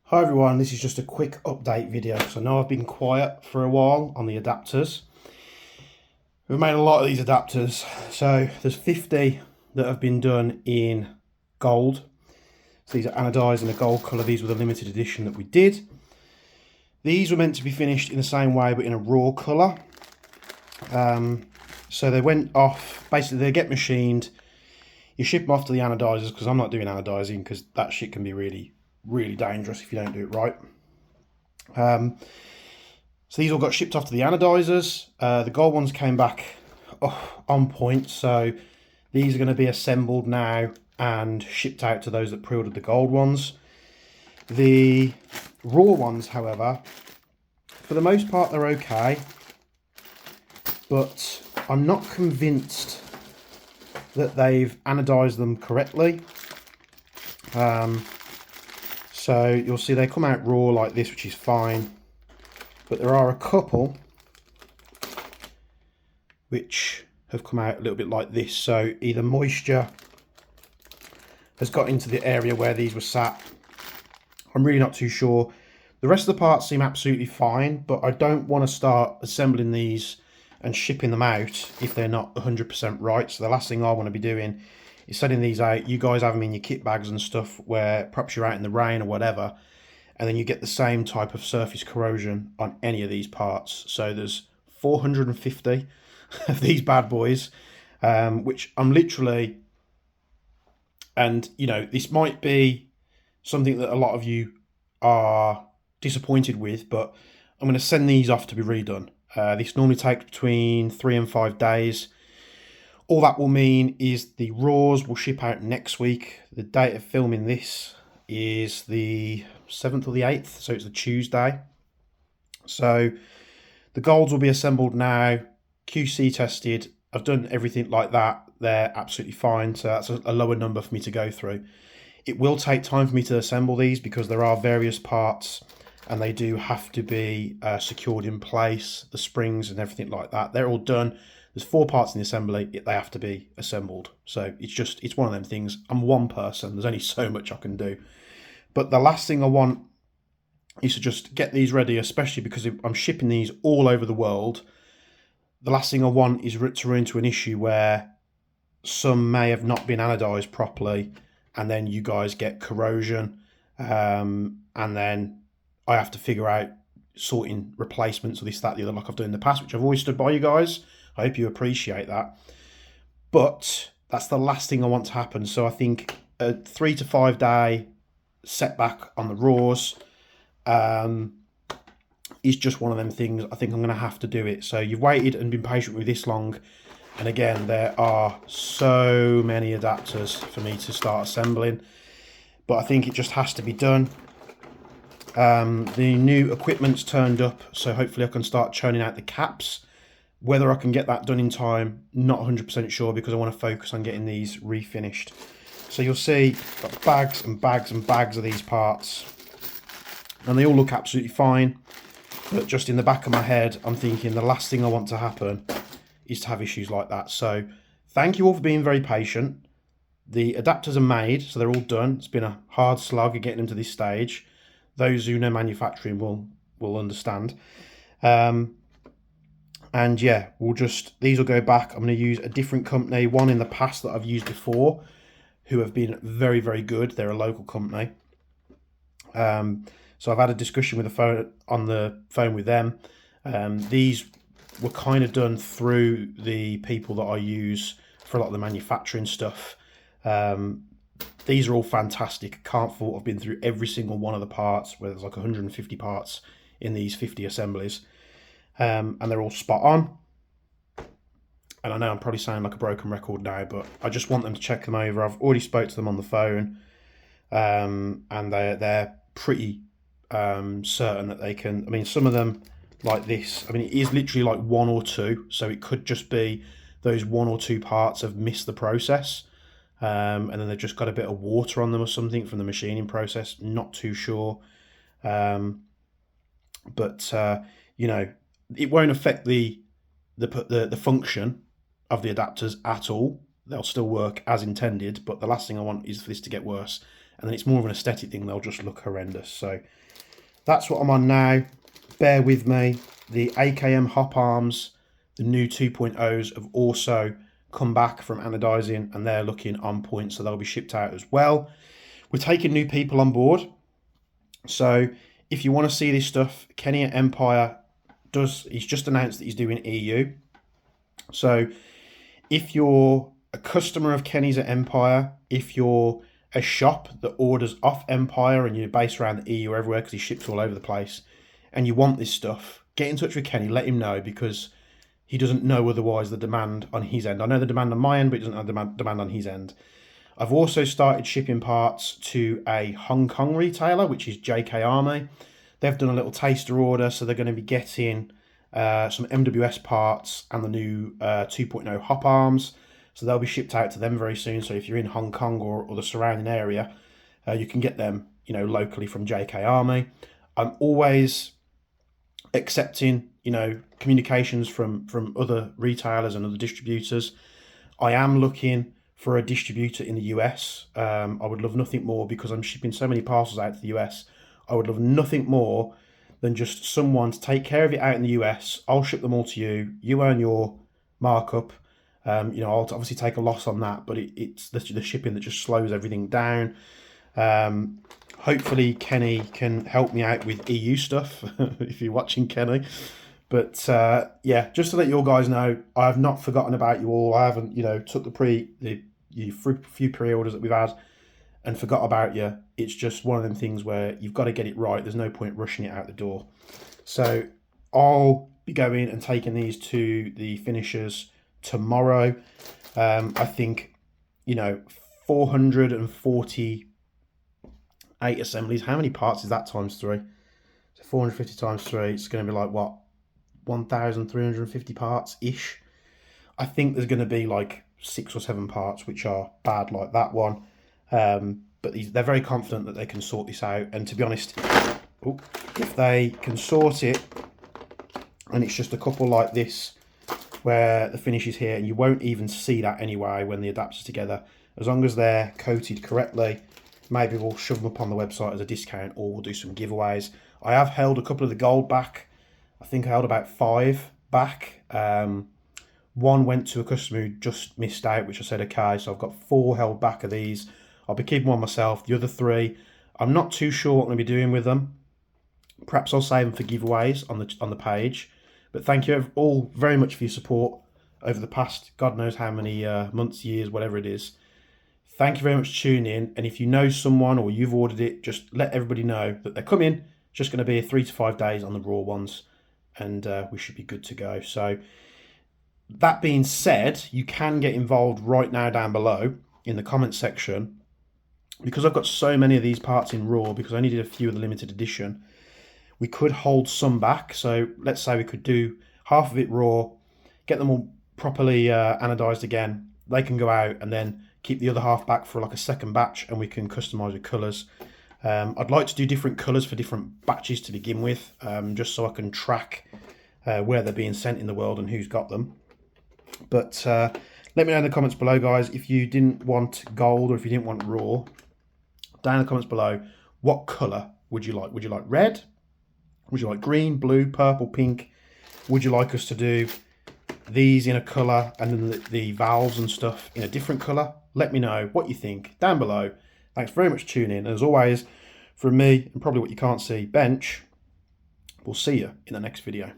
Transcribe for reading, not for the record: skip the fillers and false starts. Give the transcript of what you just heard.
Hi everyone, this is just a quick update video because I know I've been quiet for a while on the adapters. We've made a lot of these adapters, so there's 50 that have been done in gold. So these are anodised in a gold colour. These were the limited edition that we did. These were meant to be finished in the same way but in a raw colour. So they went off, basically they get machined, you ship them off to the anodisers because I'm not doing anodising because that shit can be really dangerous if you don't do it right. So these all got shipped off to the anodisers. The gold ones came back on point, so these are going to be assembled now and shipped out to those that pre-ordered the gold ones. The raw ones, however, for the most part they're okay, but I'm not convinced that they've anodised them correctly. So you'll see they come out raw like this, which is fine, but there are a couple which have come out a little bit like this. So either moisture has got into the area where these were sat. I'm really not too sure. The rest of the parts seem absolutely fine, but I don't want to start assembling these and shipping them out if they're not 100% right. So the last thing I want to be doing is sending these out. You guys have them in your kit bags and stuff where perhaps you're out in the rain or whatever, and then you get the same type of surface corrosion on any of these parts. So there's 450 of these bad boys, which I'm literally, and you know, this might be something that a lot of you are disappointed with, but I'm going to send these off to be redone. This normally takes between 3 and 5 days. All that will mean is the raws will ship out next week. The date of filming this is the 7th or the 8th, so it's a Tuesday. So the golds will be assembled now, QC tested. I've done everything like that. They're absolutely fine, so that's a lower number for me to go through. It will take time for me to assemble these because there are various parts and they do have to be secured in place, the springs and everything like that. They're all done. There's 4 parts in the assembly, they have to be assembled. So it's one of them things. I'm one person, there's only so much I can do. But the last thing I want is to just get these ready, especially because I'm shipping these all over the world. The last thing I want is to run into an issue where some may have not been anodised properly and then you guys get corrosion, and then I have to figure out sorting replacements or this, that, the other, like I've done in the past, which I've always stood by you guys. I hope you appreciate that. But that's the last thing I want to happen. So I think a 3 to 5 day setback on the raws is just one of them things. I think I'm going to have to do it. So you've waited and been patient with this long. And again, there are so many adapters for me to start assembling. But I think it just has to be done. The new equipment's turned up, so hopefully I can start churning out the caps. Whether I can get that done in time, not 100% sure, because I want to focus on getting these refinished. So you'll see I've got bags and bags and bags of these parts, and they all look absolutely fine. But just in the back of my head, I'm thinking the last thing I want to happen is to have issues like that. So thank you all for being very patient. The adapters are made, so they're all done. It's been a hard slog of getting them to this stage. Those who know manufacturing will understand. And yeah, these will go back. I'm going to use a different company, one in the past that I've used before, who have been very, very good. They're a local company. So I've had a discussion on the phone with them. These were kind of done through the people that I use for a lot of the manufacturing stuff. These are all fantastic. Can't fault. I've been through every single one of the parts, where there's like 150 parts in these 50 assemblies. And they're all spot on. And I know I'm probably sounding like a broken record now, but I just want them to check them over. I've already spoke to them on the phone, and they're pretty certain that they can. I mean, some of them like this, I mean, it is literally like 1 or 2, so it could just be those 1 or 2 parts have missed the process, and then they've just got a bit of water on them or something from the machining process. Not too sure, but you know, it won't affect the function of the adapters at all. They'll still work as intended, but the last thing I want is for this to get worse and then it's more of an aesthetic thing. They'll just look horrendous. So that's what I'm on now. Bear with me. The AKM hop arms, the new 2.0s, have also come back from anodizing, and they're looking on point, so they'll be shipped out as well. We're taking new people on board, so if you want to see this stuff, Kenny at Empire he's just announced that he's doing EU. So if you're a customer of Kenny's at Empire, if you're a shop that orders off Empire and you're based around the EU everywhere because he ships all over the place, and you want this stuff, get in touch with Kenny, let him know, because he doesn't know otherwise the demand on his end. I know the demand on my end, but he doesn't know the demand on his end. I've also started shipping parts to a Hong Kong retailer, which is JK Army. They've done a little taster order, so they're going to be getting some MWS parts and the new 2.0 hop arms. So they'll be shipped out to them very soon. So if you're in Hong Kong or the surrounding area, you can get them, locally from JK Army. I'm always accepting, communications from other retailers and other distributors. I am looking for a distributor in the US. I would love nothing more, because I'm shipping so many parcels out to the US. I would love nothing more than just someone to take care of it out in the US. I'll ship them all to you. You earn your markup. I'll obviously take a loss on that, but it's the shipping that just slows everything down. Hopefully Kenny can help me out with EU stuff if you're watching, Kenny. But yeah, just to let you all guys know, I have not forgotten about you all. I haven't, took the few pre-orders that we've had and forgot about you. It's just one of them things where you've got to get it right. There's no point rushing it out the door. So I'll be going and taking these to the finishers tomorrow. I think, 448 assemblies. How many parts is that times 3? So 450 times 3, it's going to be like, what, 1,350 parts-ish. I think there's going to be like 6 or 7 parts which are bad, like that one. But they're very confident that they can sort this out. And to be honest, if they can sort it, and it's just a couple like this where the finish is here, and you won't even see that anyway when the adapters are together, as long as they're coated correctly, maybe we'll shove them up on the website as a discount, or we'll do some giveaways. I have held a couple of the gold back. I think I held about 5 back. One went to a customer who just missed out, which I said okay, so I've got 4 held back of these. I'll be keeping one myself. The other 3, I'm not too sure what I'm going to be doing with them. Perhaps I'll save them for giveaways on the page. But thank you all very much for your support over the past, God knows how many months, years, whatever it is. Thank you very much for tuning in. And if you know someone or you've ordered it, just let everybody know that they're coming. It's just going to be 3 to 5 days on the raw ones, and we should be good to go. So that being said, you can get involved right now down below in the comments section, because I've got so many of these parts in raw, because I only did a few of the limited edition. We could hold some back. So let's say we could do half of it raw, get them all properly anodized again. They can go out, and then keep the other half back for like a second batch, and we can customize with colors. I'd like to do different colors for different batches to begin with, just so I can track where they're being sent in the world and who's got them. But let me know in the comments below, guys, if you didn't want gold or if you didn't want raw. Down in the comments below, what color would you like? Would you like red? Would you like green, blue, purple, pink? Would you like us to do these in a color and then the valves and stuff in a different color? Let me know what you think down below. Thanks very much for tuning in. As always, from me, and probably what you can't see, Bench, we'll see you in the next video.